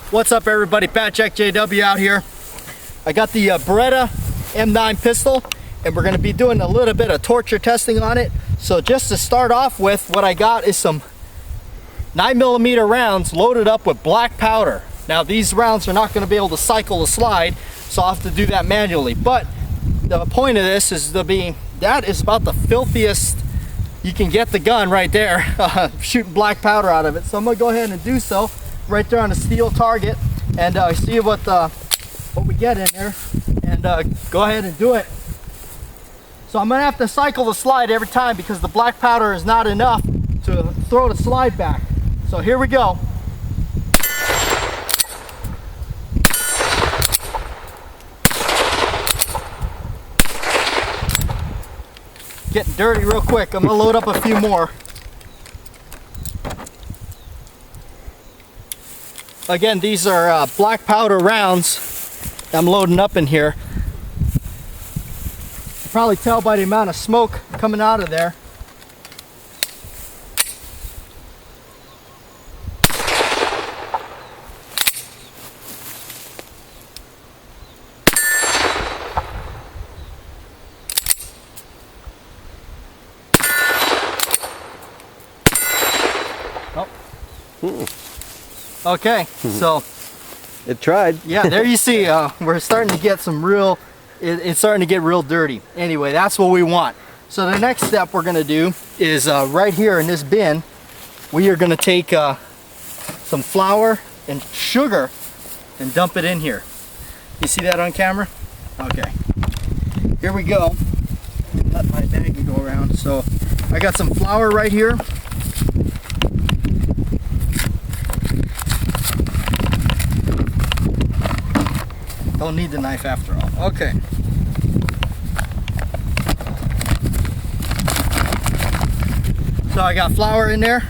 What's up everybody, BATJAC J.W. out here. I got the Beretta M9 pistol and we're going to be doing a little bit of torture testing on it. So just to start off with, what I got is some 9mm rounds loaded up with black powder. Now these rounds are not going to be able to cycle the slide, so I'll have to do that manually. But the point of this is that is about the filthiest you can get the gun right there, shooting black powder out of it. So I'm going to go ahead and do so right there on a steel target and see what we get in there, and go ahead and do it. So I'm gonna have to cycle the slide every time because the black powder is not enough to throw the slide back. So here we go. Getting dirty real quick. I'm gonna load up a few more. Again, these are black powder rounds I'm loading up in here. You can probably tell by the amount of smoke coming out of there. Oh. Okay, so it tried. Yeah, there you see, we're starting to get some real, it's starting to get real dirty. Anyway, that's what we want. So the next step we're gonna do is right here in this bin, we are gonna take some flour and sugar and dump it in here. You see that on camera? Okay, here we go. Let my bag go around. So I got some flour right here. Don't need the knife after all. Okay. So I got flour in there.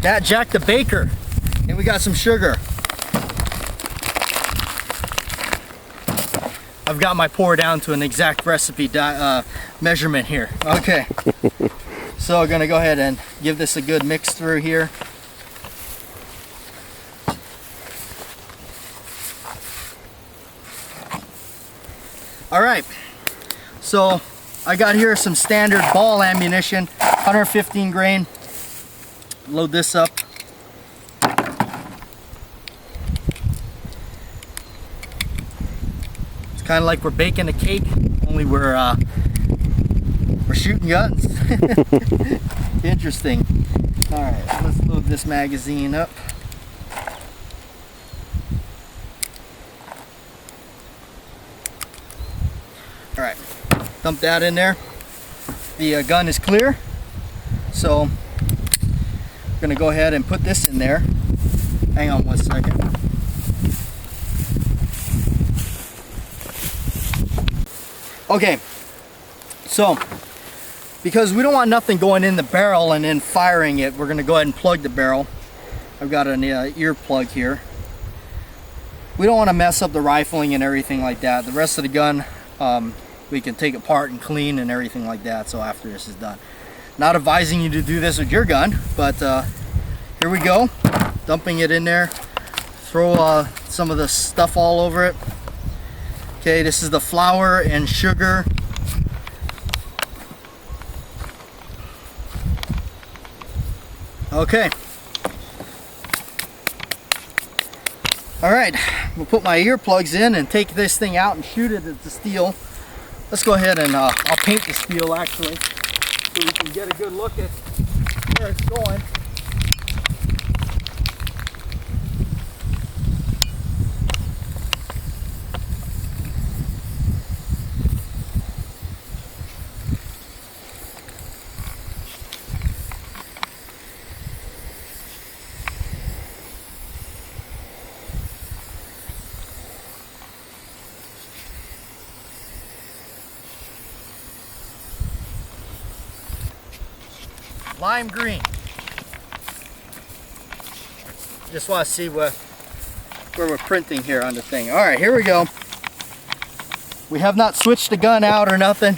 BATJAC the baker. And we got some sugar. I've got my pour down to an exact recipe measurement here. Okay. So I'm gonna go ahead and give this a good mix through here. Alright, so I got here some standard ball ammunition, 115 grain. Load this up. It's kind of like we're baking a cake, only we're shooting guns. Interesting. Alright, let's load this magazine up. Alright, dump that in there. The gun is clear, so I'm going to go ahead and put this in there. Hang on one second. Okay, so because we don't want nothing going in the barrel and then firing it, we're going to go ahead and plug the barrel. I've got an ear plug here. We don't want to mess up the rifling and everything like that. The rest of the gun, we can take apart and clean and everything like that, so after this is done. Not advising you to do this with your gun, but here we go. Dumping it in there. Throw some of the stuff all over it. Okay, this is the flour and sugar. Okay. Alright, we'll put my earplugs in and take this thing out and shoot it at the steel. Let's go ahead and I'll paint the steel actually, so we can get a good look at where it's going. Lime green. Just want to see where we're printing here on the thing. All right, here we go. We have not switched the gun out or nothing.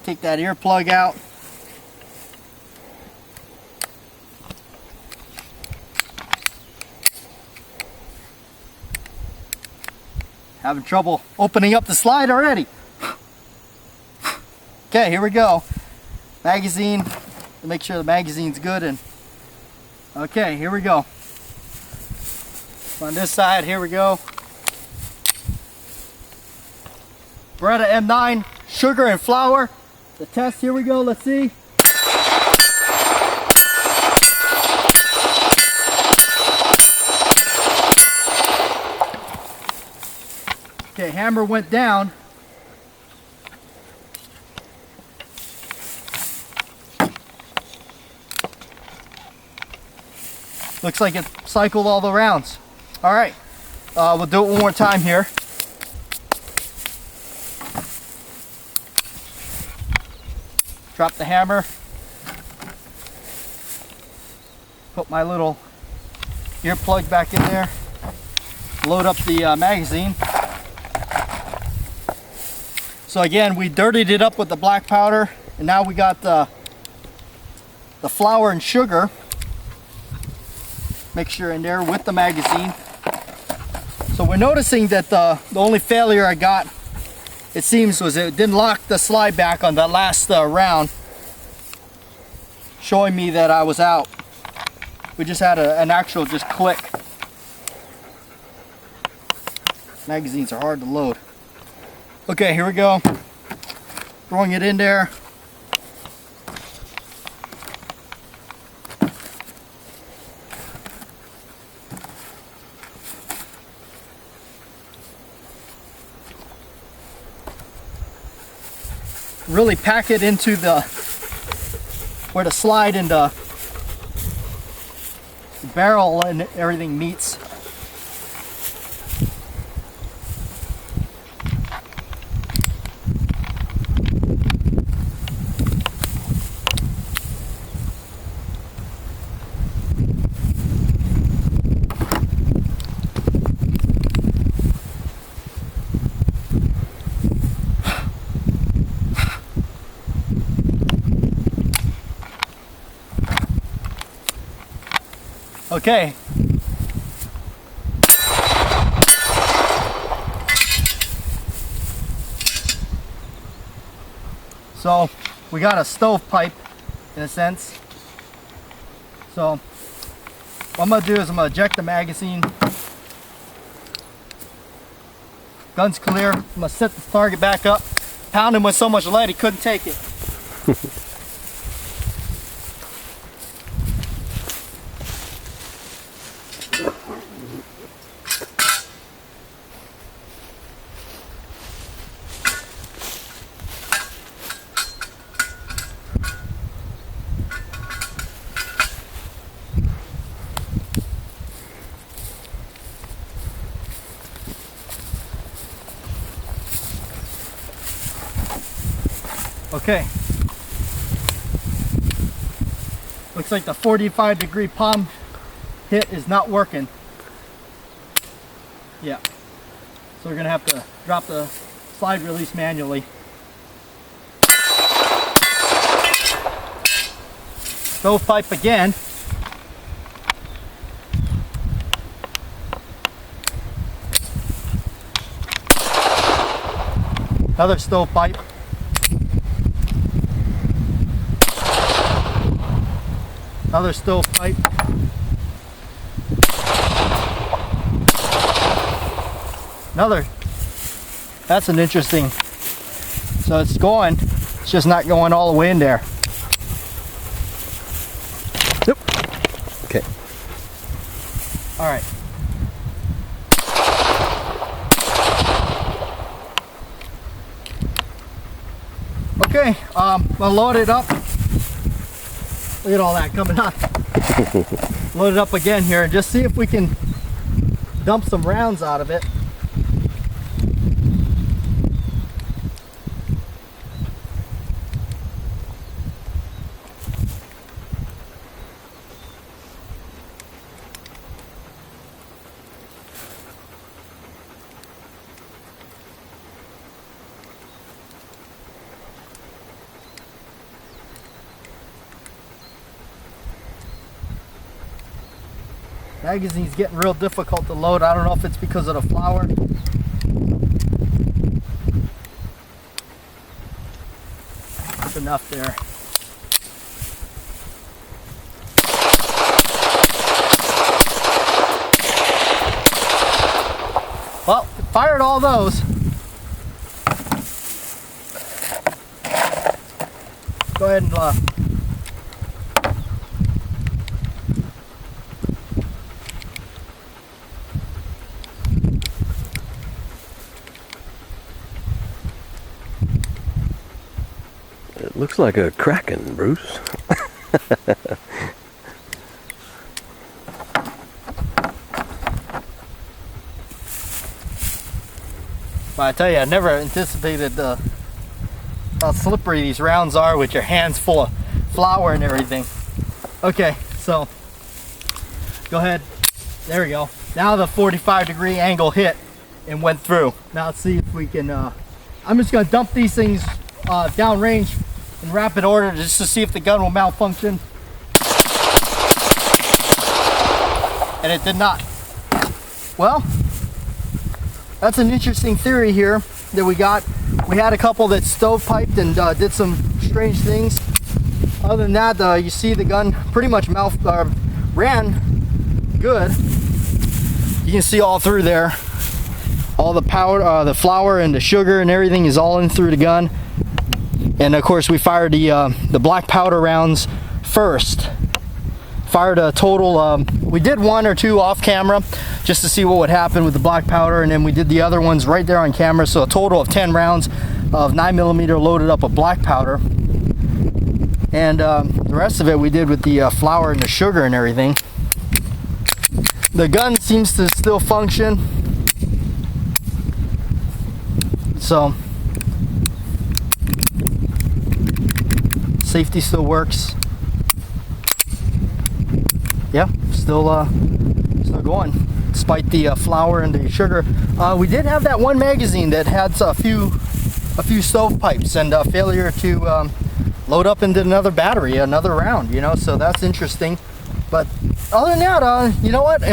Take that earplug out. Having trouble opening up the slide already. Okay, here we go. Magazine, to make sure the magazine's good. And okay, here we go. On this side, here we go. Beretta M9, sugar and flour. The test, here we go, let's see. Okay, hammer went down. Looks like it cycled all the rounds. All right, we'll do it one more time here. Drop the hammer. Put my little earplug back in there. Load up the magazine. So again, we dirtied it up with the black powder, and now we got the flour and sugar mixture in there with the magazine. So we're noticing that the only failure I got, it seems, was it didn't lock the slide back on that last round, showing me that I was out. We just had an actual just click. Magazines are hard to load. Okay, here we go. Throwing it in there. Really pack it into where the slide and the barrel and everything meets. Okay. So we got a stovepipe in a sense. So what I'm gonna do is I'm gonna eject the magazine. Gun's clear. I'm gonna set the target back up. Pound him with so much lead he couldn't take it. Okay. Looks like the 45-degree palm hit is not working. Yeah. So we're gonna have to drop the slide release manually. Stovepipe again. Another stovepipe. Another stovepipe. Another. That's an interesting. So it's going. It's just not going all the way in there. Yep. Okay. All right. Okay. We'll load it up. Look at all that coming up. Load it up again here and just see if we can dump some rounds out of it. Magazine's getting real difficult to load. I don't know if it's because of the flour. enough there. Well, fired all those. Go ahead and It looks like a Kraken, Bruce. But I tell you, I never anticipated how slippery these rounds are with your hands full of flour and everything. Okay, so go ahead. There we go. Now the 45-degree angle hit and went through. Now let's see if we can. I'm just going to dump these things downrange in rapid order just to see if the gun will malfunction. And it did not. Well, that's an interesting theory here that we got. We had a couple that stovepiped and did some strange things. Other than that, you see the gun pretty much ran good. You can see all through there. All the powder, the flour and the sugar and everything is all in through the gun. And of course we fired the black powder rounds first. Fired a total, we did 1 or 2 off camera just to see what would happen with the black powder, and then we did the other ones right there on camera, so a total of 10 rounds of 9mm loaded up with black powder. And the rest of it we did with the flour and the sugar and everything. The gun seems to still function, so safety still works. Yeah, still going despite the flour and the sugar. We did have that one magazine that had a few stovepipes and failure to load up into another battery, another round, you know, so that's interesting. But other than that, you know what?